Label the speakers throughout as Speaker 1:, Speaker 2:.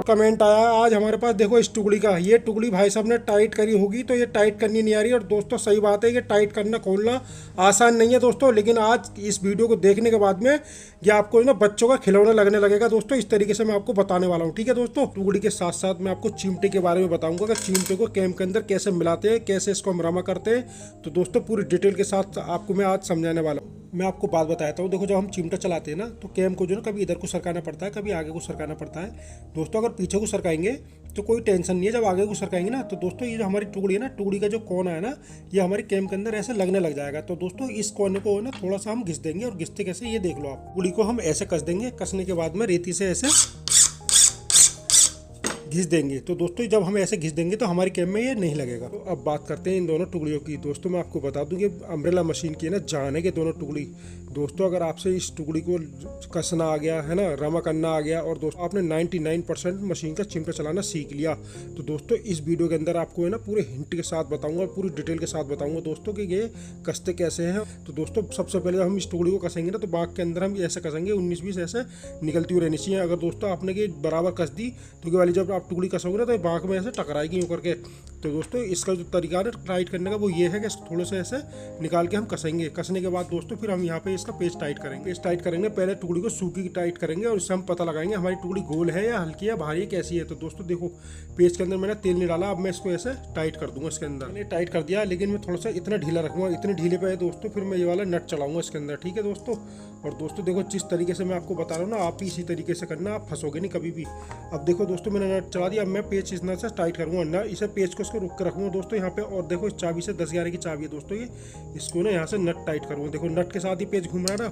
Speaker 1: Comment आया आज हमारे पास, देखो इस टुकड़ी का, ये टुकड़ी भाई साहब ने टाइट करी होगी तो ये टाइट करनी नहीं आ रही। और दोस्तों सही बात है कि टाइट करना खोलना आसान नहीं है दोस्तों, लेकिन आज इस वीडियो को देखने के बाद में ये आपको ना बच्चों का खिलौना लगने लगेगा दोस्तों। इस तरीके से मैं आपको बताने वाला हूँ, ठीक है दोस्तों। टुकड़ी के साथ साथ मैं आपको चिमटे के बारे में बताऊंगा कि चिमटे को कैम के अंदर कैसे मिलाते हैं, कैसे इसको हम रमा करते हैं। तो दोस्तों पूरी डिटेल के साथ आपको मैं आज समझाने वाला हूँ। मैं आपको बात बताता हूँ। देखो जब हम चिमटा चलाते हैं ना तो कैम को जो ना कभी इधर को सरकाना पड़ता है, कभी आगे को सरकाना पड़ता है दोस्तों। अगर पीछे को सरकाएंगे तो कोई टेंशन नहीं है, जब आगे को सरकाएंगे ना तो दोस्तों ये जो हमारी टुकड़ी है ना, टुकड़ी का जो कोना है ना, ये हमारी कैम के अंदर ऐसे लगने लग जाएगा। तो दोस्तों इस कोने को ना थोड़ा सा हम घिस देंगे, और घिसते कैसे ये देख लो आप। टुकड़ी को हम ऐसे कस देंगे, कसने के बाद में रेती से ऐसे घिस देंगे। तो दोस्तों जब हम ऐसे घिस देंगे तो हमारी कैम में ये नहीं लगेगा। तो अब बात करते हैं इन दोनों टुकड़ियों की। दोस्तों मैं आपको बता दूं कि अम्ब्रेला मशीन की है ना जान है कि दोनों टुकड़ी। दोस्तों अगर आपसे इस टुकड़ी को कसना आ गया है ना, रमा करना आ गया, और दोस्तों आपने 99% मशीन का चिमटा चलाना सीख लिया, तो दोस्तों इस वीडियो के अंदर आपको है ना पूरे हिंट के साथ बताऊंगा, पूरी डिटेल के साथ बताऊंगा दोस्तों कि ये कसते कैसे हैं। तो दोस्तों सबसे पहले हम इस टुकड़ी को कसेंगे ना तो बाग के अंदर हम ऐसे कसेंगे, 19-20 ऐसे निकलती हुई रहनी चाहिए। अगर दोस्तों आपने ये बराबर कस दी तो ये वाली जब आप टुकड़ी कसोगे ना तो बाग में ऐसे टकराएगी यूँ करके। तो दोस्तों इसका जो तरीका है टाइट करने का वो ये है कि थोड़े से ऐसे निकाल के हम कसेंगे। कसने के बाद दोस्तों फिर हम यहाँ पे इसका पेच टाइट करेंगे। पेच टाइट करेंगे, पहले टुकड़ी को सूखी टाइट करेंगे और इससे हम पता लगाएंगे हमारी टुकड़ी गोल है या हल्की है, भारी है, कैसी है। तो दोस्तों देखो पेच के अंदर मैंने तेल नहीं डाला, अब मैं इसको ऐसे टाइट कर दूंगा इसके अंदर। मैंने टाइट कर दिया, लेकिन मैं थोड़ा सा इतना ढीला रखूंगा। इतने ढीले पे है दोस्तों फिर मैं ये वाला नट चलाऊंगा इसके अंदर, ठीक है दोस्तों। और दोस्तों देखो जिस तरीके से मैं आपको बता रहा हूँ ना, आप ही इसी तरीके से करना, आप फंसोगे नहीं कभी भी। अब देखो दोस्तों मैंने नट चला दिया, अब मैं पेच इस से टाइट करूँगा ना, इसे पेच को इसको रुक कर रखूँगा दोस्तों यहाँ पे। और देखो इस चाबी से 10-11 की चाबी है दोस्तों ये, इसको ना यहाँ से नट टाइट करूँगा। देखो नट के साथ ही पेच घूम रहा है ना,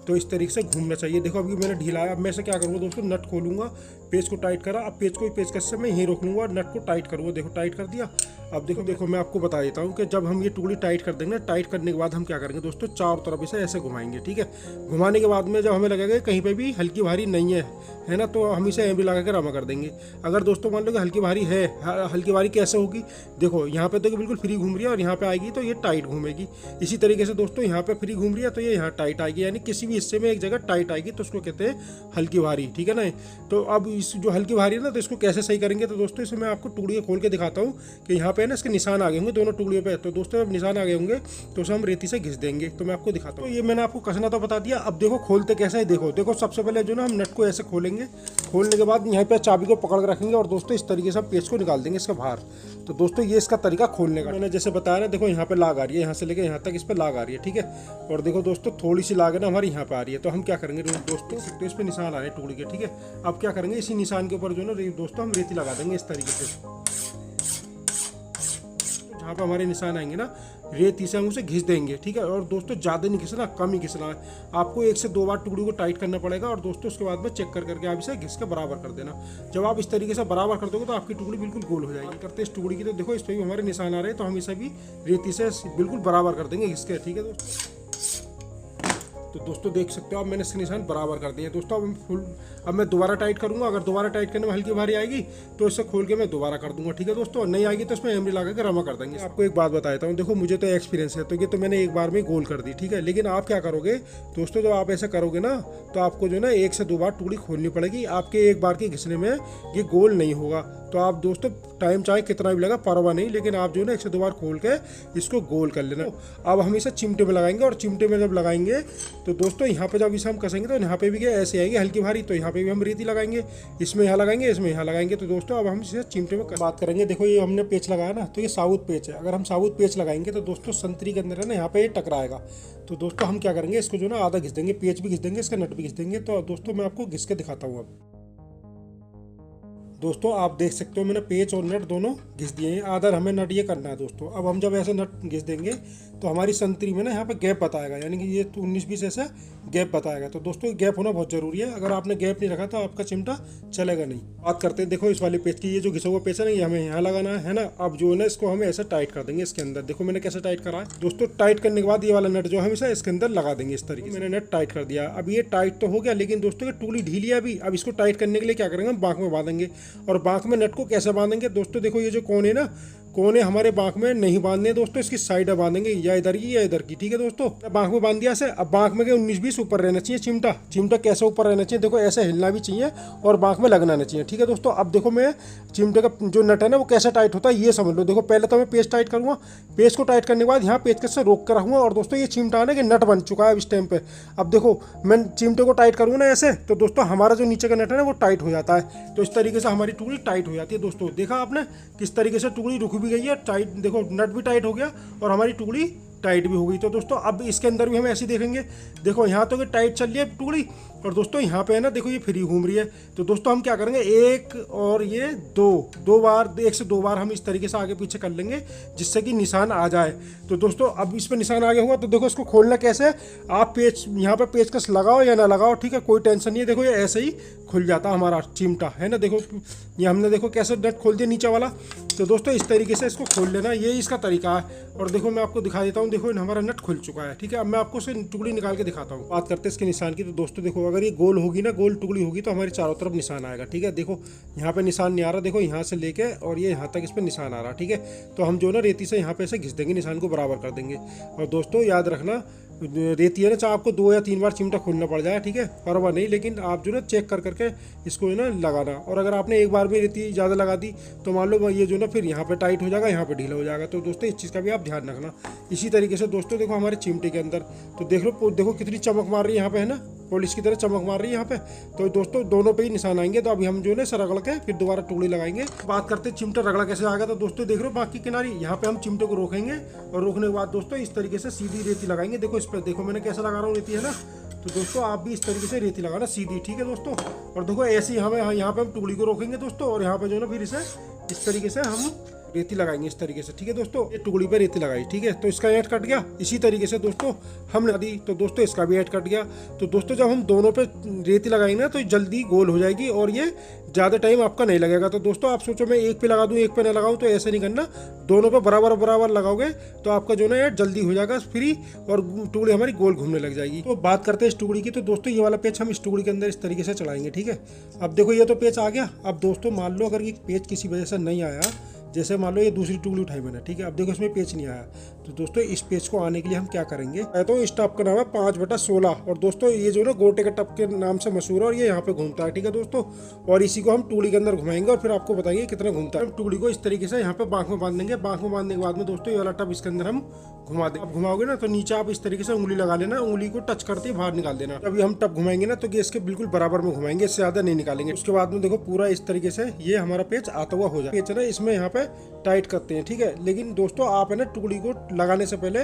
Speaker 1: तो इस तरीके से घूमना चाहिए। देखो अभी मैंने ढीला है, अब मैं से क्या करूँगा दोस्तों, नट खोलूँगा, पेच को टाइट करा, अब पेच को पेचकस से मैं यहीं रोक लूँगा और नट को टाइट करूँगा। देखो टाइट कर दिया। अब देखो मैं आपको बता देता हूँ कि जब हम ये टुकड़ी टाइट कर देंगे, टाइट करने के बाद हम क्या करेंगे दोस्तों, चारों तरफ इसे ऐसे घुमाएंगे, ठीक है। घुमाने के बाद में जब हमें लगेगा कहीं पे भी हल्की भारी नहीं है ना, तो हम इसे एमरी लगा के रमा कर देंगे। अगर दोस्तों मान लो कि हल्की भारी है, हल्की भारी कैसे होगी, देखो यहाँ पे तो बिल्कुल फ्री घूम रही है और यहाँ पे आएगी तो ये टाइट घूमेगी। इसी तरीके से दोस्तों यहाँ पे फ्री घूम रही है तो ये यहाँ टाइट आएगी, यानी किसी भी हिस्से में एक जगह टाइट आएगी तो उसको कहते हैं हल्की भारी, ठीक है ना। तो अब इस जो हल्की भारी है ना, तो इसको कैसे सही करेंगे, तो दोस्तों इसे मैं आपको टुकड़ी खोल के दिखाता हूँ कि यहाँ पे ना इसके निशान आ गए होंगे दोनों टुकड़ियों पे। तो दोस्तों जब निशान आ गए होंगे तो उसे हम रेती से घिस देंगे। तो मैं आपको दिखाता हूँ। तो ये मैंने आपको कसना तो बता दिया, अब देखो खोलते कैसे है। देखो सबसे पहले जो ना हम नट को ऐसे खोलेंगे, खोलने के बाद यहाँ पे चाबी को पकड़ के रखेंगे और दोस्तों इस तरीके से पेच को निकाल देंगे इसका बाहर। तो दोस्तों ये इसका तरीका खोलने का मैंने जैसे बताया ना, देखो यहाँ पे लाग आ रही है, यहाँ से लेकर यहाँ तक इस पे लाग आ रही है, ठीक है। और देखो दोस्तों थोड़ी सी लाग है ना हमारी यहाँ पे आ रही है, तो हम क्या करेंगे दोस्तों, तो इस पे निशान आ रहे हैं टुकड़ी के, ठीक है। अब क्या करेंगे, इसी निशान के ऊपर जो ना दोस्तों हम रेती लगा देंगे इस तरीके से। जहाँ पे हमारे निशान आएंगे ना, रेती से हम उसे घिस देंगे, ठीक है। और दोस्तों ज़्यादा नहीं घिसना, कम ही घिसना है। आपको 1 से 2 बार टुकड़ी को टाइट करना पड़ेगा, और दोस्तों उसके बाद में चेक करके आप इसे घिस के बराबर कर देना। जब आप इस तरीके से बराबर कर दोगे तो आपकी टुकड़ी बिल्कुल गोल हो जाएगी। करते इस टुकड़ी की, तो देखो इस पर भी हमारे निशान आ रहे हैं, तो हम इसे भी रेती से बिल्कुल बराबर कर देंगे घिस के, ठीक है दोस्तों। तो दोस्तों देख सकते हो अब मैंने इसके निशान बराबर कर दिए दोस्तों। अब मैं दोबारा टाइट करूंगा, अगर दोबारा टाइट करने में हल्की भारी आएगी तो इसे खोल के मैं दोबारा कर दूंगा, ठीक है दोस्तों। और नहीं आएगी तो इसमें एमरी लगा के रमा कर देंगे। आपको एक बात बता देता हूँ, देखो मुझे तो एक्सपीरियंस है, तो ये तो मैंने एक बार में गोल कर दी, ठीक है। लेकिन आप क्या करोगे दोस्तों, जब आप ऐसा करोगे ना तो आपको जो ना 1 से 2 बार टुकड़ी खोलनी पड़ेगी। आपके एक बार के घिसने में ये गोल नहीं होगा। तो आप दोस्तों टाइम चाहे कितना भी लगा परवाह नहीं, लेकिन आप जो है ना 1 से 2 बार खोल के इसको गोल कर लेना। अब हम इसे चिमटे में लगाएंगे, और चिमटे में जब लगाएंगे तो दोस्तों यहाँ पे जब इसे हम कसेंगे तो यहाँ पे भी क्या ऐसे आएगी हल्की भारी, तो यहाँ पे भी हम रेती लगाएंगे, इसमें यहाँ लगाएंगे, इसमें यहाँ लगाएंगे। तो दोस्तों अब हम इसे चिमटे में बात करेंगे। देखो ये हमने पेच लगाया ना, तो ये साबुत पेच है। अगर हम साबुत पेच लगाएंगे तो दोस्तों संतरी के अंदर है ना यहाँ पे टकराएगा। तो दोस्तों हम क्या करेंगे, इसको जो ना आधा घिस देंगे, पेच भी घिस देंगे, इसका नट भी घिस देंगे। तो दोस्तों मैं आपको घिस के दिखाता हूँ। अब दोस्तों आप देख सकते हो मैंने पेच और नट दोनों घिस दिए हैं। आधा हमें नट ये करना है दोस्तों। अब हम जब ऐसे नट घिस देंगे तो हमारी संतरी में ना यहाँ पे गैप बताएगा, यानी कि ये 19-20 ऐसा गैप बताएगा। तो दोस्तों गैप होना बहुत ज़रूरी है, अगर आपने गैप नहीं रखा तो आपका चिमटा चलेगा नहीं। बात करते हैं देखो इस वाले पेच की, ये जो घिसा हुआ पेच है ना, ये हमें यहाँ लगाना है ना। अब जो है ना इसको हमें ऐसे टाइट कर देंगे इसके अंदर। देखो मैंने कैसे टाइट करा है दोस्तों। टाइट करने के बाद ये वाला नट जो है हमेशा इसके अंदर लगा देंगे इस तरीके से। मैंने नट टाइट कर दिया। अब ये टाइट तो हो गया, लेकिन दोस्तों ये टुकड़ी ढीली है अभी। अब इसको टाइट करने के लिए क्या करेंगे, हम बाँक में बांधेंगे। और बाँक में नट को कैसे बांधेंगे दोस्तों, देखो ये जो कोन है ना, कोने हमारे बांक में नहीं बांधने दोस्तों, इसकी साइड बांधेंगे, या इधर की या इधर की, ठीक है दोस्तों। बांक में बांध दिया ऐसे। अब बांक में 19-20 ऊपर रहना चाहिए चिमटा। चिमटा कैसे ऊपर रहना चाहिए, देखो ऐसे हिलना भी चाहिए और बांक में लगना नहीं चाहिए, ठीक है दोस्तों। अब देखो मैं चिमटे का जो नट है ना वो कैसे टाइट होता है ये समझ लो। देखो पहले तो मैं पेच टाइट करूँगा, पेच को टाइट करने के बाद यहाँ पेचकस से रोक कर रखूँगा, और दोस्तों ये चिमटा आने के नट बन चुका है इस टाइम पे। अब देखो मैं चिमटे को टाइट करूँगा ना ऐसे, तो दोस्तों हमारा जो नीचे का नट है ना वो टाइट हो जाता है। तो इस तरीके से हमारी टुकड़ी टाइट हो जाती है दोस्तों। देखा आपने किस तरीके से टुकड़ी रुक भी गई है, टाइट, देखो नट भी टाइट हो गया और हमारी टुकड़ी टाइट भी हो गई। तो दोस्तों अब इसके अंदर भी हम ऐसे देखेंगे, देखो यहाँ तो टाइट चल रही है टुकड़ी, और दोस्तों यहाँ पे है ना देखो ये फ्री घूम रही है। तो दोस्तों हम क्या करेंगे, एक और ये दो बार, 1 से 2 बार हम इस तरीके से आगे पीछे कर लेंगे जिससे कि निशान आ जाए। तो दोस्तों अब इस पर निशान आ गया होगा, तो देखो इसको खोलना कैसे है, आप पेच यहाँ पे पेचकस लगाओ या ना लगाओ, ठीक है, कोई टेंशन नहीं है। देखो ये ऐसे ही खुल जाता हमारा चिमटा, है ना। देखो ये हमने देखो कैसे नट खोल दिया नीचे वाला। तो दोस्तों इस तरीके से इसको खोल लेना, ये इसका तरीका है। और देखो मैं आपको दिखा देता हूँ, देखो हमारा नट खुल चुका है, ठीक है। अब मैं आपको इसे टुकड़ी निकाल के दिखाता हूँ। बात करते हैं इसके निशान की। तो दोस्तों देखो अगर ये गोल होगी ना, गोल टुकड़ी होगी तो हमारी चारों तरफ निशान आएगा, ठीक है। देखो यहाँ पे निशान नहीं आ रहा, देखो यहाँ से लेके और ये यहाँ तक इस पर निशान आ रहा, ठीक है। तो हम जो ना रेती से यहाँ पे ऐसे घिस देंगे, निशान को बराबर कर देंगे। और दोस्तों याद रखना, रेती है ना, चाहे आपको 2 या 3 बार चिमटा खोलना पड़ जाए, ठीक है, परवाह नहीं, लेकिन आप जो ना चेक कर करके इसको ना लगाना। और अगर आपने एक बार में रेती ज़्यादा लगा दी तो मान लो ये जो ना फिर यहाँ पे टाइट हो जाएगा, यहाँ पे ढीला हो जाएगा। तो दोस्तों इस चीज़ का भी आप ध्यान रखना। इसी तरीके से दोस्तों देखो हमारे चिमटे के अंदर तो देखो कितनी चमक मार रही है यहाँ पे, है ना, पॉलिश की तरह चमक मार रही है यहाँ पे। तो दोस्तों दोनों पे ही निशान आएंगे। तो अभी हम जो है ना रगड़ के फिर दोबारा टुकड़ी लगाएंगे। बात करते हैं चिमटा रगड़ा कैसे आएगा। तो दोस्तों देख लो बाकी किनारी, यहाँ पे हम चिमटे को रोकेंगे और रोकने के बाद दोस्तों इस तरीके से सीधी रेती लगाएंगे। देखो इस पर देखो मैंने कैसे लगा रहा हूँ रेती, है ना। तो दोस्तों आप भी इस तरीके से रेती लगाना सीधी, ठीक है दोस्तों। और देखो ऐसे ही हमें यहाँ पे हम टुकड़ी को रोकेंगे दोस्तों, और यहाँ पे जो है ना फिर इसे इस तरीके से हम रेती लगाएंगे इस तरीके से, ठीक है दोस्तों। ये टुकड़ी पे रेती लगाई, ठीक है। तो इसका ऐड कट गया। इसी तरीके से दोस्तों हम लगा दी, तो दोस्तों इसका भी ऐड कट गया। तो दोस्तों जब हम दोनों पे रेती लगाएंगे ना तो जल्दी गोल हो जाएगी और ये ज़्यादा टाइम आपका नहीं लगेगा। तो दोस्तों आप सोचो मैं एक पे लगा दूँ एक पे ना लगाऊँ, तो ऐसे नहीं करना, दोनों पे बराबर बराबर लगाओगे तो आपका जो ना जल्दी हो जाएगा फ्री, और टुकड़ी हमारी गोल घूमने लग जाएगी। तो बात करते हैं इस टुकड़ी की। तो दोस्तों ये वाला पेच हम इस टुकड़ी के अंदर इस तरीके से चलाएंगे, ठीक है। अब देखो ये तो पेच आ गया। अब दोस्तों मान लो अगर ये पेच किसी वजह से नहीं आया, जैसे मान लो ये दूसरी टुकड़ी उठाई मैंने, ठीक है। अब देखो इसमें पेच नहीं आया, तो दोस्तों इस पेच को आने के लिए हम क्या करेंगे, तो इस टप का नाम है 5/16। और दोस्तों ये जो ना गोटे का टप के नाम से मशहूर है और ये यहाँ पे घूमता है, ठीक है दोस्तों। और इसी को हम टुकड़ी के अंदर घुमाएंगे और फिर आपको बताएंगे कितना घूमता है। हम टुकड़ी को इस तरीके से यहाँ पे बांक में बांध देंगे। बांक में बांधने के बाद में दोस्तों ये वाला टप इसके अंदर हम घुमा देंगे। अब घुमाओगे ना तो नीचे आप इस तरीके से उंगली लगा लेना, उंगली को टच करते ही बाहर निकाल देना। अभी हम टप घुमाएंगे ना तो गैस के बिल्कुल बराबर में घुमाएंगे, इससे ज्यादा नहीं निकालेंगे। उसके बाद में देखो पूरा इस तरीके से ये हमारा पेच आता हुआ हो जाए। पेच है ना इसमें यहाँ पे टाइट करते हैं, ठीक है। लेकिन दोस्तों आप है ना टुकड़ी को लगाने से पहले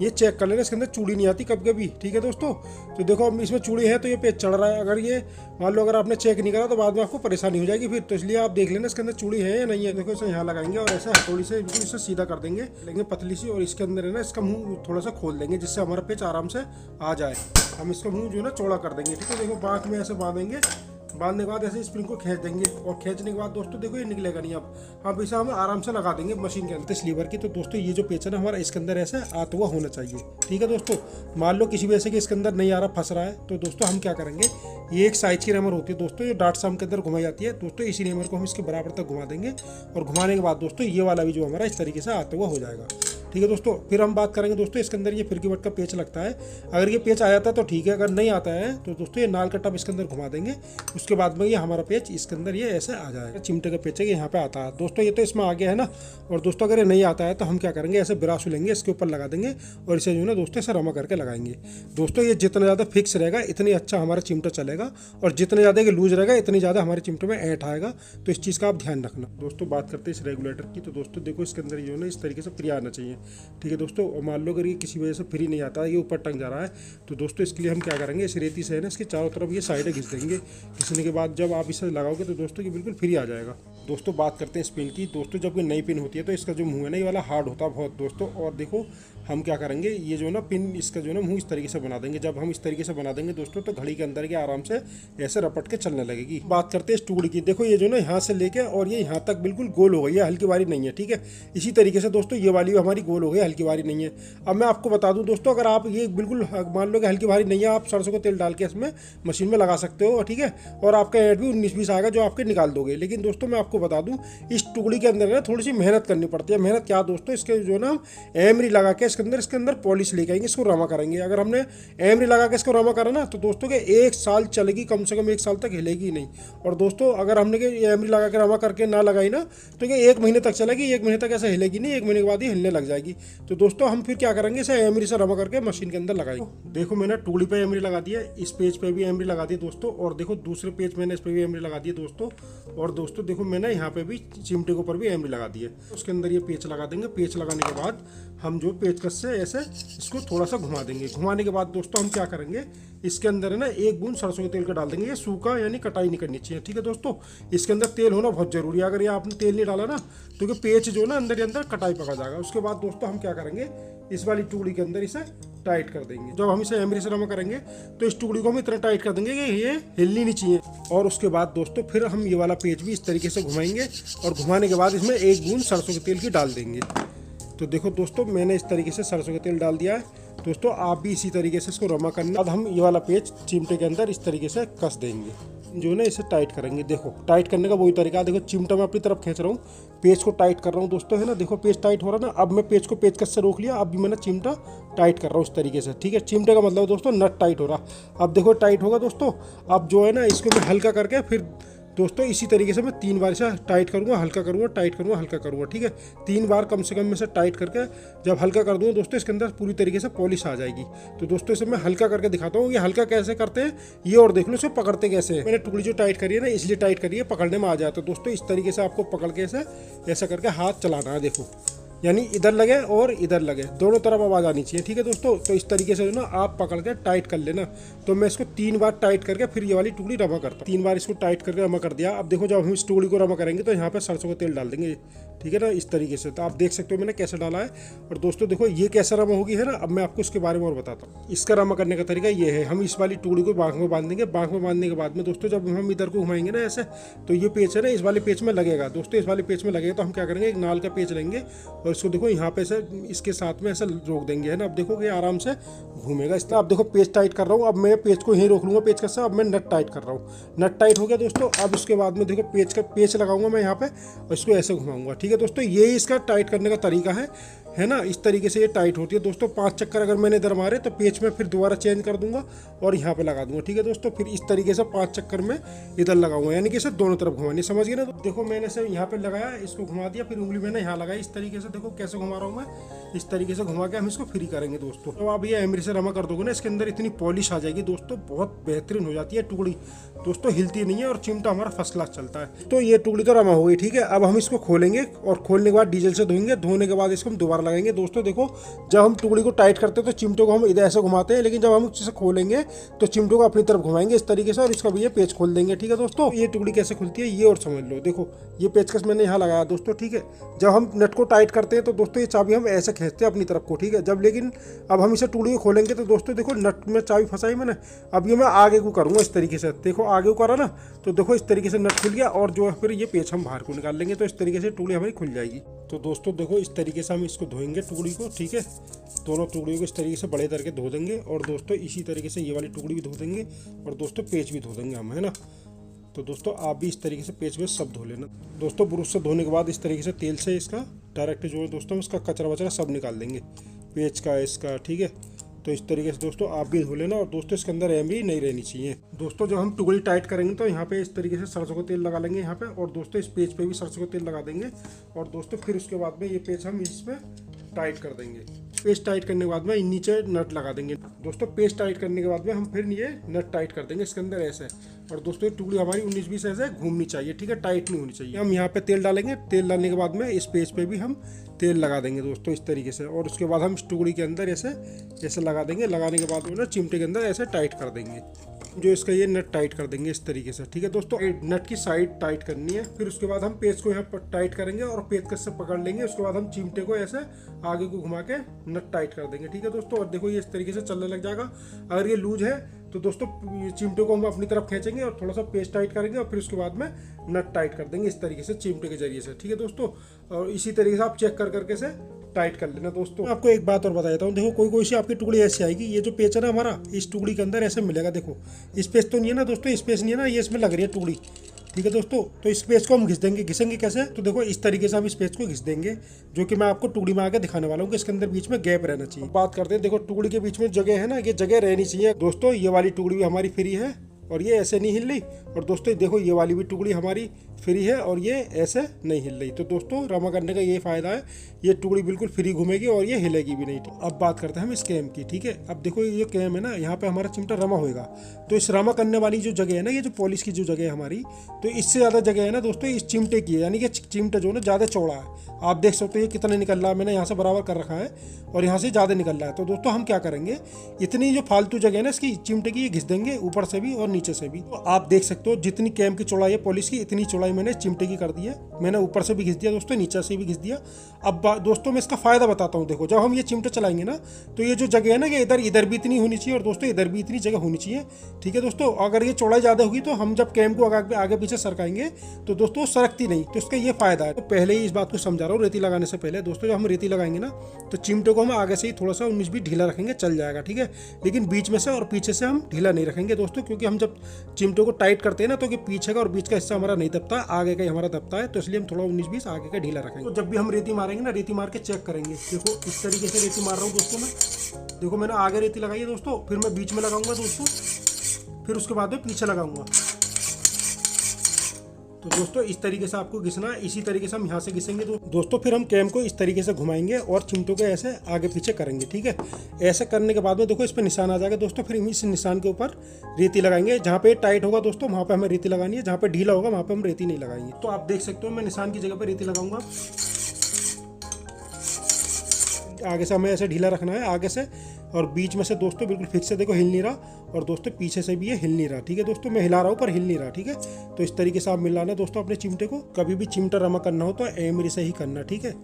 Speaker 1: ये चेक कर लेना इसके अंदर चूड़ी नहीं आती कभी कभी, ठीक है दोस्तों। तो देखो अब इसमें चूड़ी है तो ये पेच चढ़ रहा है। अगर ये मान लो अगर आपने चेक नहीं करा तो बाद में आपको परेशानी हो जाएगी फिर। तो इसलिए आप देख लेना इसके अंदर चूड़ी है या नहीं है। देखो इसे यहाँ लगाएंगे और ऐसे हथौड़ी से बिल्कुल इसे सीधा कर देंगे, लेंगे पतली सी, और इसके अंदर है ना इसका मुंह थोड़ा सा खोल देंगे जिससे हमारा पेच आराम से आ जाए। हम इसका मुंह जो है ना चौड़ा कर देंगे, ठीक है। देखो बांक में ऐसे बांधेंगे, बांधने के बाद ऐसे स्प्रिंग को खींच देंगे, और खींचने के बाद दोस्तों देखो ये निकलेगा नहीं। अब इसे हम आराम से लगा देंगे मशीन के अंदर इस लीवर की। तो दोस्तों ये जो पेच है ना हमारा इसके अंदर ऐसे आता हुआ होना चाहिए, ठीक है दोस्तों। मान लो किसी वजह से कि इसके अंदर नहीं आ रहा, फंस रहा है, तो दोस्तों हम क्या करेंगे, ये एक साइज की रेमर होती है दोस्तों, ये डाट साम के अंदर घुमाई जाती है दोस्तों। इसी रेमर को हम इसके बराबर तक घुमा देंगे, और घुमाने के बाद दोस्तों ये वाला भी जो हमारा इस तरीके से आता हुआ हो जाएगा, ठीक है दोस्तों। फिर हम बात करेंगे दोस्तों इसके अंदर ये फिरकी बट का पेच लगता है। अगर ये पेच आ जाता है तो ठीक है, अगर नहीं आता है तो दोस्तों ये नाल का टप इसके अंदर घुमा देंगे। उसके बाद में ये हमारा पेच इसके अंदर ये ऐसे आ जाएगा। चिमटे का पेच है यहाँ पे आता है दोस्तों, ये तो इसमें आ गया है ना। और दोस्तों अगर ये नहीं आता है तो हम क्या करेंगे, ऐसे ब्राशु लेंगे, इसके ऊपर लगा देंगे और इसे जो है ना दोस्तों ऐसे रमा करके लगाएंगे। दोस्तों ये जितना ज़्यादा फिक्स रहेगा इतनी अच्छा हमारा चिमटा चलेगा, और जितना ज़्यादा ये लूज रहेगा इतनी ज़्यादा हमारे चिमटे में ऐंठ आएगा। तो इस चीज़ का आप ध्यान रखना। दोस्तों बात करते हैं इस रेगुलेटर की। तो दोस्तों देखो इसके अंदर जो है ना इस तरीके से फ्री आना चाहिए, ठीक है दोस्तों। और मान लो अगर ये किसी वजह से फ्री नहीं आता, ये ऊपर टंग जा रहा है, तो दोस्तों इसके लिए हम क्या करेंगे, इस रेती से है ना इसके चारों तरफ ये साइडें घिस देंगे। घिसने के बाद जब आप इसे लगाओगे तो दोस्तों ये बिल्कुल फ्री आ जाएगा। दोस्तों बात करते हैं इस पिन की। दोस्तों जब कोई नई पिन होती है तो इसका जो मुंह है ना ये वाला हार्ड होता है बहुत दोस्तों। और देखो हम क्या करेंगे, ये जो ना पिन इसका जो ना मुंह इस तरीके से बना देंगे। जब हम इस तरीके से बना देंगे दोस्तों तो घड़ी के अंदर के आराम से ऐसे रपट के चलने लगेगी। बात करते हैं इस टुकड़ी की। देखो ये जो ना यहाँ से लेके और ये यहाँ तक बिल्कुल गोल हो गई है, हल्की वारी नहीं है, ठीक है। इसी तरीके से दोस्तों ये वाली भी हमारी गोल हो गई, हल्की वारी नहीं है। अब मैं आपको बता दूं दोस्तों, अगर आप ये बिल्कुल मान लो कि हल्की भारी नहीं है, आप सरसों का तेल डाल के इसमें मशीन में लगा सकते हो, ठीक है। और आपका ऐड भी 19-20 आएगा जो आपके निकाल दोगे। लेकिन दोस्तों मैं आपको बता दूं, इस टुकड़ी के अंदर ना थोड़ी सी मेहनत करनी पड़ती है। मेहनत क्या दोस्तों, इसके जो ना एमरी लगा के इसके अंदर पॉलिश लेके आएंगे, इसको रमा करेंगे। अगर हमने एमरी लगा के इसको रमा करा ना तो दोस्तों के 1 साल चलेगी, कम से कम 1 साल तक हिलेगी नहीं। और दोस्तों अगर हमने एमरी लगा के रमा करके ना लगाई ना तो ये 1 महीने तक चलेगी, 1 महीने तक ऐसे हिलेगी नहीं, 1 महीने के बाद ही हिलने लग जाएगी। तो दोस्तों हम फिर क्या करेंगे, इसे एमरी से रमा करके मशीन के अंदर लगाएंगे। देखो मैंने टुकड़ी पे एमरी लगा दिया, इस पेज पे भी एमरी लगा दी दोस्तों, और देखो दूसरे पेज मैंने इस पे भी एमरी लगा दी दोस्तों। और दोस्तों देखो मैंने यहाँ पे भी चिमटे के ऊपर भी एमरी लगा दी है। उसके अंदर ये पेच लगा देंगे। पेच लगाने के बाद हम जो पेचकस से ऐसे इसको थोड़ा सा घुमा देंगे। घुमाने के बाद दोस्तों हम क्या करेंगे, इसके अंदर है ना 1 बूंद सरसों के तेल का डाल देंगे। ये सूखा यानी कटाई नहीं करनी चाहिए, ठीक है दोस्तों। इसके अंदर तेल होना बहुत जरूरी है। अगर ये आपने तेल नहीं डाला ना तो पेच जो ना अंदर ही अंदर कटाई पका जाएगा। उसके बाद दोस्तों हम क्या करेंगे, इस वाली टुकड़ी के अंदर इसे टाइट कर देंगे। जब हम इसे एमरी से रमा करेंगे तो इस टुकड़ी को हम इतना टाइट कर देंगे कि ये हिलनी नहीं चाहिए। और उसके बाद दोस्तों फिर हम ये वाला पेच भी इस तरीके से घुमाएंगे, और घुमाने के बाद इसमें 1 बूंद सरसों के तेल की डाल देंगे। तो देखो दोस्तों मैंने इस तरीके से सरसों का तेल डाल दिया है। दोस्तों आप भी इसी तरीके से इसको रमा करना। अब हम ये वाला पेच चिमटे के अंदर इस तरीके से कस देंगे, जो है ना इसे टाइट करेंगे। देखो टाइट करने का वही तरीका है। देखो चिमटा मैं अपनी तरफ खींच रहा हूँ, पेच को टाइट कर रहा हूँ दोस्तों, है ना। देखो पेच टाइट हो रहा है ना। अब मैं पेच को पेचकस से रोक लिया, अब भी मैंने चिमटा टाइट कर रहा हूँ इस तरीके से, ठीक है। चिमटे का मतलब दोस्तों नट टाइट हो रहा। अब देखो टाइट होगा दोस्तों। अब जो है ना इसको मैं हल्का करके फिर दोस्तों इसी तरीके से मैं 3 बार इसे टाइट करूँगा, हल्का करूँगा, टाइट करूँगा, हल्का करूँगा, ठीक है। 3 बार कम से कम इसे टाइट करके जब हल्का कर दूँगा दोस्तों इसके अंदर पूरी तरीके से पॉलिश आ जाएगी। तो दोस्तों इसे मैं हल्का करके दिखाता हूँ। ये हल्का कैसे करते हैं ये और देख लो, इसे पकड़ते कैसे हैं। मैंने टुकड़ी जो टाइट करी है ना इसलिए टाइट करी है, पकड़ने में आ जाए। तो दोस्तों इस तरीके से आपको पकड़ के इसे ऐसा करके हाथ चलाना है। देखो यानी इधर लगे और इधर लगे, दोनों तरफ आवाज़ आनी चाहिए, ठीक है दोस्तों। तो इस तरीके से जो ना आप पकड़ के टाइट कर लेना। तो मैं इसको 3 बार टाइट करके फिर ये वाली टुकड़ी रमा करता हूँ। 3 बार इसको टाइट करके रमा कर दिया। अब देखो जब हम इस टुकड़ी को रमा करेंगे तो यहाँ पे सरसों का तेल डाल देंगे, ठीक है ना, इस तरीके से। तो आप देख सकते हो मैंने कैसे डाला है। और दोस्तों देखो ये कैसे रमा होगी, है ना। अब मैं आपको इसके बारे में और बताता हूँ। इसका रमा करने का तरीका ये है, हम इस वाली टुकड़ी को बांख में बांध देंगे। बांख में बांधने के बाद में दोस्तों जब हम इधर को घुमाएंगे ना ऐसे, तो ये पेच है ना इस वाले पेच में लगेगा दोस्तों। इस वाले पेच में लगेगा तो हम क्या करेंगे, एक नाल का पेच लेंगे और इसको देखो यहाँ पे से इसके साथ में ऐसा रोक देंगे, है ना। अब देखो कि आराम से घूमेगा इस तरह। अब देखो पेच टाइट कर रहा हूँ। अब मैं पेच को यहीं रोक लूँगा पेच का। अब मैं नट टाइट कर रहा हूँ। नट टाइट हो गया दोस्तों। अब उसके बाद में देखो पेच लगाऊंगा मैं यहाँ पे और इसको ऐसे घुमाऊंगा, ठीक है दोस्तों। ये इसका टाइट करने का तरीका है ना। इस तरीके से ये टाइट होती है दोस्तों। 5 चक्कर अगर मैंने इधर मारे तो पेच में फिर दोबारा चेंज कर दूंगा और यहाँ पे लगा दूंगा, ठीक है दोस्तों। फिर इस तरीके से 5 चक्कर में इधर लगाऊंगा, यानी कि इसे दोनों तरफ घुमानी, समझ गए ना। तो देखो मैंने इसे यहाँ पे लगाया, इसको घुमा दिया, फिर उंगली मैंने यहाँ लगाई इस तरीके से। देखो कैसे घुमा रहा हूँ मैं, इस तरीके से घुमा के हम इसको फ्री करेंगे दोस्तों। तो आप ये एमरी से रमा कर दोगे ना, इसके अंदर इतनी पॉलिश आ जाएगी दोस्तों, बहुत बेहतरीन हो जाती है टुकड़ी दोस्तों, हिलती नहीं है और चिमटा हमारा फर्स्ट क्लास चलता है। तो ये टुकड़ी तो रमा हो गई, ठीक है। अब हम इसको खोलेंगे और खोलने के बाद डीजल से धोएंगे। धोने के बाद इसको हम दोबारा लगाएंगे दोस्तों। देखो जब हम टुकड़ी को टाइट करते हैं तो चिमटे को हम इधर ऐसे घुमाते हैं, लेकिन जब हम इसे खोलेंगे तो चिमटों को अपनी तरफ घुमाएंगे इस तरीके से और इसका भी ये पेच खोल देंगे, ठीक है दोस्तों। ये टुकड़ी कैसे खुलती है ये और समझ लो। देखो ये पेचकस मैंने यहाँ लगाया दोस्तों, ठीक है। जब हम नट को टाइट करते हैं तो दोस्तों ये चाबी हम ऐसे खींचते हैं अपनी तरफ को, ठीक है। जब लेकिन अब हम इसे टुकड़ी को खोलेंगे तो दोस्तों देखो नट में चाबी फंसाई मैंने। अब ये मैं आगे को करूँगा इस तरीके से। देखो आगे को करा ना, तो देखो इस तरीके से नट खुल गया और जो है फिर ये पेच हम बाहर को निकाल लेंगे। तो इस तरीके से टुकड़ी हमारी खुल जाएगी। तो दोस्तों देखो इस तरीके से हम इसको धोएंगे टुकड़ी को, ठीक है। दोनों टुकड़ियों को इस तरीके से बड़े करके धो देंगे और दोस्तों इसी तरीके से ये वाली टुकड़ी भी धो देंगे और दोस्तों पेच भी धो देंगे हम, है ना। तो दोस्तों आप भी इस तरीके से पेच वेच सब धो लेना दोस्तों। ब्रश से धोने के बाद इस तरीके से तेल से इसका डायरेक्ट जो है दोस्तों इसका कचरा वचरा सब निकाल देंगे, पेच का इसका, ठीक है। तो इस तरीके से दोस्तों आप भी धो लेना। और दोस्तों इसके अंदर एमरी नहीं रहनी चाहिए दोस्तों। जब हम टुकड़ी टाइट करेंगे तो यहाँ पे इस तरीके से सरसों का तेल लगा लेंगे यहाँ पे, और दोस्तों इस पेच पे भी सरसों का तेल लगा देंगे। और दोस्तों फिर उसके बाद में ये पेच हम इसमें टाइट कर देंगे। पेच टाइट करने के बाद में नीचे नट लगा देंगे दोस्तों। पेच टाइट करने के बाद में हम फिर ये नट टाइट कर देंगे इसके अंदर ऐसे। और दोस्तों ये टुकड़ी हमारी 19-20 ऐसे घूमनी चाहिए, ठीक है, टाइट नहीं होनी चाहिए। हम यहाँ पे तेल डालेंगे। तेल डालने के बाद में इस पेच पे भी हम तेल लगा देंगे दोस्तों इस तरीके से। और उसके बाद हम इस टुकड़ी के अंदर ऐसे लगा देंगे। लगाने के बाद में ना चिमटे के अंदर ऐसे टाइट कर देंगे। जो इसका ये नट टाइट कर देंगे इस तरीके से। ठीक है दोस्तों, नट की साइड टाइट करनी है। फिर उसके बाद हम पेच को यहाँ पर टाइट करेंगे और पेचकस से पकड़ लेंगे। उसके बाद हम चिमटे को ऐसे आगे को घुमा के नट टाइट कर देंगे। ठीक है दोस्तों, और देखो ये इस तरीके से चलने लग जाएगा। अगर ये लूज है तो दोस्तों चिमटे को हम अपनी तरफ खींचेंगे और थोड़ा सा पेच टाइट करेंगे और फिर उसके बाद में नट टाइट कर देंगे इस तरीके से चिमटे के जरिए से। ठीक है दोस्तों, और इसी तरीके से आप चेक कर करके से टाइट कर लेना। दोस्तों आपको एक बात और बता देता हूँ, देखो कोई सी आपकी टुकड़ी ऐसी आएगी, ये जो पेच है ना हमारा, इस टुकड़ी के अंदर ऐसे मिलेगा। देखो स्पेस तो नहीं है ना दोस्तों, स्पेस नहीं है ना, ये इसमें लग रही है टुकड़ी। ठीक है दोस्तों, तो इस पेच को हम घिस देंगे। घिसेंगे कैसे? तो देखो इस तरीके से हम इस पेच को घिस देंगे, जो कि मैं आपको टुकड़ी में आके दिखाने वाला हूँ कि इसके अंदर बीच में गैप रहना चाहिए। बात करते हैं, देखो टुकड़ी के बीच में जगह है ना, ये जगह रहनी चाहिए। दोस्तों ये वाली टुकड़ी भी हमारी फ्री है और ये ऐसे नहीं हिल रही। और दोस्तों देखो ये वाली भी टुकड़ी हमारी फ्री है और ये ऐसे नहीं हिल रही। तो दोस्तों रमा करने का ये फायदा है, ये टुकड़ी बिल्कुल फ्री घूमेगी और ये हिलेगी भी नहीं। अब बात करते हैं हम इस कैम की। ठीक है, अब देखो ये कैम है ना, यहाँ पे हमारा चिमटा रमा होएगा। तो इस रमा करने वाली जो जगह है ना, ये जो पॉलिश की जो जगह है हमारी, तो इससे ज़्यादा जगह है ना दोस्तों इस चिमटे की है, यानी कि चिमटा जो है ना ज़्यादा चौड़ा है। आप देख सकते हो ये कितना निकल रहा है, मैंने यहाँ से बराबर कर रखा है और यहाँ से ज़्यादा निकल रहा है। तो दोस्तों हम क्या करेंगे, इतनी जो फालतू जगह है ना इसकी चिमटे की, ये घिस देंगे ऊपर से भी और नीचे से भी। तो आप देख सकते हो जितनी कैम की चौड़ाई है पॉलिश की, इतनी चौड़ाई मैंने चिमटे की कर दी है। मैंने ऊपर से भी घिस दिया दोस्तों, नीचे से भी घिस दिया। अब दोस्तों मैं इसका फायदा बताता हूँ। देखो जब हम ये चिमटा चलाएंगे ना, तो ये जो जगह है ना, ये इधर भी इतनी होनी चाहिए और दोस्तों इधर भी इतनी जगह होनी चाहिए। ठीक है दोस्तों, अगर ये चौड़ाई ज़्यादा होगी तो हम जब कैम को आगे पीछे सरकाएंगे तो दोस्तों सरकती नहीं। तो इसका ये फायदा है। तो पहले ही इस बात को समझा रहा हूँ, रेती लगाने से पहले दोस्तों, जब हम रेती लगाएंगे ना, तो चिमटे को हम आगे से ही थोड़ा सा 19-20 ढीला रखेंगे, चल जाएगा। ठीक है, लेकिन बीच में से और पीछे से हम ढीला नहीं रखेंगे दोस्तों, क्योंकि हम जब चिमटे को टाइट करते हैं ना, तो पीछे का और बीच का हिस्सा हमारा नहीं दबता, आगे का ही हमारा दबता है। तो इसलिए हम थोड़ा 19-20 आगे का ढीला रखेंगे। तो जब भी हम रेती मारेंगे ना, रेती मार के चेक करेंगे। देखो इस तरीके से रेती मार रहा हूँ दोस्तों मैं। देखो मैंने आगे रेती लगाई है दोस्तों, फिर मैं बीच में लगाऊंगा दोस्तों, फिर उसके बाद में पीछे लगाऊंगा। तो दोस्तों इस तरीके से आपको घिसना है, इसी तरीके से हम यहाँ से घिसेंगे। तो दोस्तों फिर हम कैम को इस तरीके से घुमाएंगे और चिमटों के ऐसे आगे पीछे करेंगे। ठीक है, ऐसे करने के बाद में देखो इस पर निशान आ जाएगा दोस्तों। फिर हम इस निशान के ऊपर रेती लगाएंगे। जहाँ पे टाइट होगा दोस्तों वहाँ पे हमें रेती लगानी है, जहाँ पे ढीला होगा वहाँ पे हम रेती नहीं लगाएंगे। तो आप देख सकते हो मैं निशान की जगह पर रेती लगाऊंगा। आगे से हमें ऐसे ढीला रखना है आगे से, और बीच में से दोस्तों बिल्कुल फिक्स है। देखो हिल नहीं रहा, और दोस्तों पीछे से भी ये हिल नहीं रहा। ठीक है दोस्तों, मैं हिला रहा हूँ पर हिल नहीं रहा। ठीक है, तो इस तरीके से आप मिलाना दोस्तों अपने चिमटे को। कभी भी चिमटा रमा करना हो तो एमरी से ही करना। ठीक है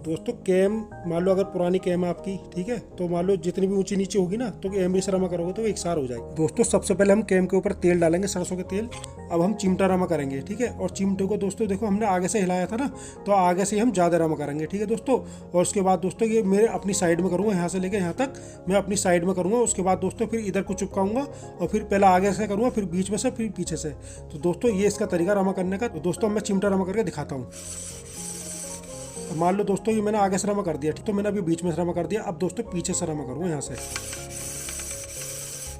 Speaker 1: दोस्तों, कैम मान लो अगर पुरानी कैम है आपकी, ठीक है, तो मान लो जितनी भी ऊंची नीचे होगी ना, तो एमरी से रमा करोगे तो वो एक सार हो जाएगी। दोस्तों सबसे पहले हम कैम के ऊपर तेल डालेंगे, सरसों के तेल। अब हम चिमटा रमा करेंगे। ठीक है, और चिमटे को दोस्तों देखो हमने आगे से हिलाया था ना, तो आगे से हम ज़्यादा रमा करेंगे। ठीक है दोस्तों, और उसके बाद दोस्तों ये मेरे अपनी साइड में करूँगा, यहाँ से लेकर यहाँ तक मैं अपनी साइड में करूँगा। उसके बाद दोस्तों फिर इधर को चिपकाऊंगा और फिर पहले आगे से करूँगा, फिर बीच में से, फिर पीछे से। तो दोस्तों ये इसका तरीका रमा करने का। तो दोस्तों मैं चिमटा रमा करके दिखाता हूँ। मान लो दोस्तों ये मैंने आगे से रमा कर दिया, ठीक, तो मैंने अभी बीच में से रमा कर दिया। अब दोस्तों पीछे से रमा करूँगा यहाँ से।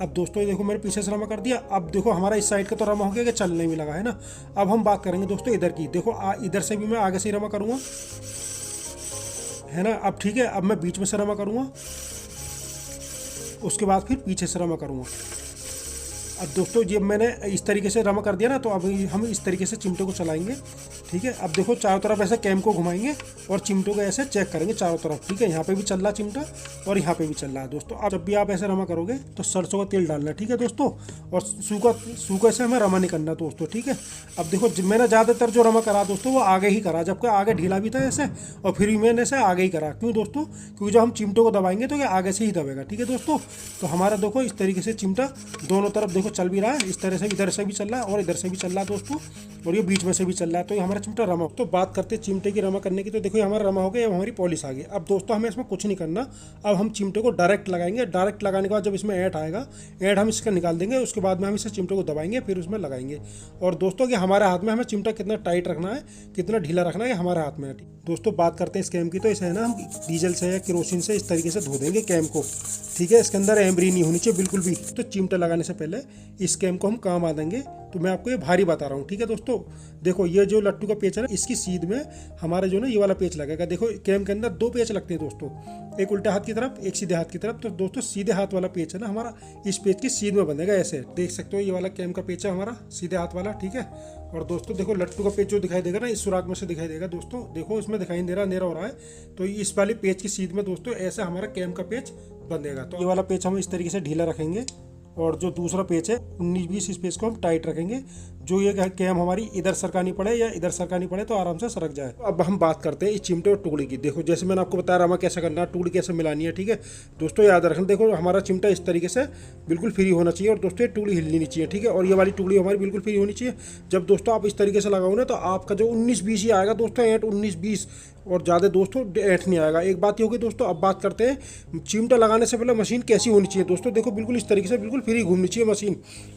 Speaker 1: अब दोस्तों ये देखो मैंने पीछे से रमा कर दिया। अब देखो हमारा इस साइड का तो रमा हो गया कि चलने भी लगा है ना। अब हम बात करेंगे दोस्तों इधर की। देखो इधर से भी मैं आगे से ही रमा करूँगा, है ना। अब ठीक है, अब मैं बीच में से रमा करूँगा, उसके बाद फिर पीछे से रमा करूँगा। अब दोस्तों ये मैंने इस तरीके से रमा कर दिया ना, तो अब हम इस तरीके से चिमटे को चलाएंगे। ठीक है, अब देखो चारों तरफ ऐसे कैम को घुमाएंगे और चिमटों को ऐसे चेक करेंगे चारों तरफ। ठीक है, यहाँ पे भी चल रहा चिमटा और यहाँ पे भी चल रहा है दोस्तों। अब जब भी आप ऐसे रमा करोगे तो सरसों का तेल डालना है। ठीक है दोस्तों, और सूखा से हमें रमा नहीं करना दोस्तों। ठीक है, अब देखो मैंने ज़्यादातर जो रमा करा दोस्तों वो आगे ही करा, जबकि आगे ढीला भी था ऐसे, और फिर भी मैंने ऐसे आगे ही करा। क्यों दोस्तों? क्योंकि जब हम चिमटों को दबाएंगे तो ये आगे से ही दबेगा। ठीक है दोस्तों, तो हमारा देखो इस तरीके से चिमटा दोनों तरफ देखो चल भी रहा है, इस तरह से इधर से भी चल रहा है और इधर से भी चल रहा है दोस्तों, और ये बीच में से भी चल रहा है। तो ये हमारा चिमटा रमा। तो बात करते हैं चिमटे की रमा करने की। तो देखो हमारा रमा हो गया, अब हमारी पॉलिश आ गई। अब दोस्तों हमें इसमें कुछ नहीं करना, अब हम चिमटे को डायरेक्ट लगाएंगे। डायरेक्ट लगाने के बाद जब इसमें ऐड आएगा, ऐड हम इसका निकाल देंगे। उसके बाद में हम इसे चिमटे को दबाएंगे, फिर उसमें लगाएंगे। और दोस्तों कि हमारे हाथ में हमें चिमटा कितना टाइट रखना है, कितना ढीला रखना है, हमारे हाथ में है। दोस्तों बात करते हैं इस कैम की। तो इसे है ना हम डीजल से या केरोसिन से इस तरीके से धो देंगे कैम को। ठीक है, इसके अंदर एम्बरी नहीं होनी चाहिए बिल्कुल भी। तो चिमटा लगाने से पहले इस कैम को हम काम आ देंगे। तो मैं आपको ये भारी बता रहा हूँ। ठीक है दोस्तों, देखो ये जो लट्टू का पेच है ना, इसकी सीध में हमारे जो ना ये वाला पेच लगेगा। देखो कैम के अंदर दो पेच लगते हैं दोस्तों, एक उल्टे हाथ की तरफ, एक सीधे हाथ की तरफ। तो दोस्तों सीधे हाथ वाला पेच है ना हमारा, इस पेच की सीध में बंधेगा ऐसे। देख सकते हो ये वाला कैम का पेच है हमारा सीधे हाथ वाला। ठीक है, और दोस्तों देखो लट्टू का पेच जो दिखाई देगा ना, इस सुराग में से दिखाई देगा दोस्तों। देखो इसमें दिखाई दे रहा, अंधेरा हो रहा है। तो इस वाले पेच की सीध में दोस्तों ऐसे हमारा कैम का पेच बंधेगा। तो ये वाला पेच हम इस तरीके से ढीला रखेंगे और जो दूसरा पेच है 19-20, इस पेच को हम टाइट रखेंगे, जो ये कैम हमारी इधर सरकानी पड़े या इधर सरकानी पड़े तो आराम से सरक जाए। अब हम बात करते हैं इस चिमटे और टुकड़ी की। देखो जैसे मैंने आपको बताया रामा कैसे करना है, टुकड़ी कैसे मिलानी है, ठीक है दोस्तों याद रखना। देखो हमारा चिमटा इस तरीके से बिल्कुल फ्री होना चाहिए और दोस्तों ये टुकड़ी हिलनी नहीं चाहिए, ठीक है। और ये वाली टुकड़ी हमारी बिल्कुल फ्री होनी चाहिए। जब दोस्तों आप इस तरीके से लगाओ ना तो आपका जो 19-20 ही आएगा दोस्तों, 19-20 और ज़्यादा दोस्तों 8 नहीं आएगा। एक बात ये होगी दोस्तों। अब बात करते हैं चिमटा लगाने से पहले मशीन कैसी होनी चाहिए दोस्तों। देखो बिल्कुल इस तरीके से बिल्कुल फ्री घूमनी चाहिए मशीन।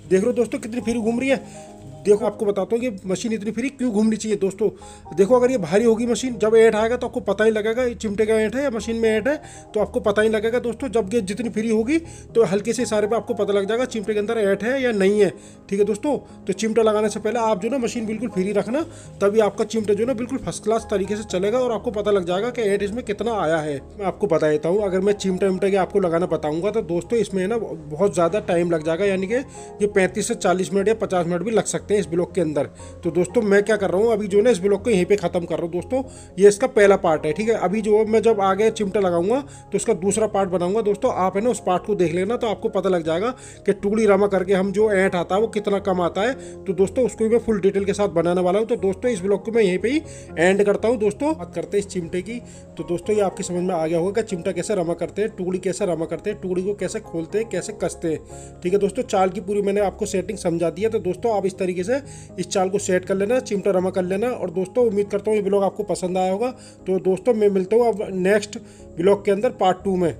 Speaker 1: देख रहे हो दोस्तों कितनी फ्री घूम रही है। देखो आपको बताता हूँ कि मशीन इतनी फ्री क्यों घूमनी चाहिए दोस्तों। देखो अगर ये भारी होगी मशीन, जब ऐंठ आएगा तो आपको पता ही लगेगा चिमटे का ऐंठ है या मशीन में ऐंठ है, तो आपको पता ही लगेगा दोस्तों। जब ये जितनी फ्री होगी तो हल्के से इशारे पे आपको पता लग जाएगा चिमटे के अंदर ऐंठ है या नहीं है, ठीक है दोस्तों। तो चिमटा लगाने से पहले आप जो ना मशीन बिल्कुल फ्री रखना, तभी आपका चिमटा जो ना बिल्कुल फर्स्ट क्लास तरीके से चलेगा और आपको पता लग जाएगा कि ऐंठ इसमें कितना आया है। मैं आपको बता देता हूँ, अगर मैं चिमटा विमटा के आपको लगाना बताऊँगा तो दोस्तों इसमें ना बहुत ज़्यादा टाइम लग जाएगा, यानी कि ये 35 से 40 मिनट या 50 मिनट भी लग सकते हैं इस ब्लॉक के अंदर। तो दोस्तों मैं क्या कर रहा हूँ अभी जो ना इस ब्लॉग को यहीं पे खत्म कर रहा हूँ दोस्तों। ये इसका पहला पार्ट है, ठीक है। अभी जो मैं जब आगे चिमटा लगाऊंगा तो इसका दूसरा पार्ट बनाऊंगा दोस्तों। आप है ना उस पार्ट को देख लेना तो आपको पता लग जाएगा कि टुकड़ी रामा करके हम जो ऐंठ आता है वो कितना कम आता है। तो दोस्तों उसको भी मैं फुल डिटेल के साथ बनाने वाला हूँ। तो दोस्तों इस ब्लॉग को मैं यहीं पे ही एंड करता हूँ दोस्तों। बात करते हैं इस चिमटे की। तो दोस्तों ये आपकी समझ में आ गया होगा कि चिमटा कैसे रमा करते हैं, टुकड़ी कैसे रमा करते हैं, टुकड़ी को कैसे खोलते हैं, कैसे कसते हैं, ठीक है दोस्तों। चाल की पूरी मैंने आपको सेटिंग समझा दी है। तो दोस्तों आप इस तरीके से इस चाल को सेट कर लेना, चिमटा रमा कर लेना। और दोस्तों उम्मीद करता हूँ ये ब्लॉग आपको पसंद आया होगा। तो दोस्तों मैं मिलता हूँ अब नेक्स्ट ब्लॉग के अंदर पार्ट 2 में।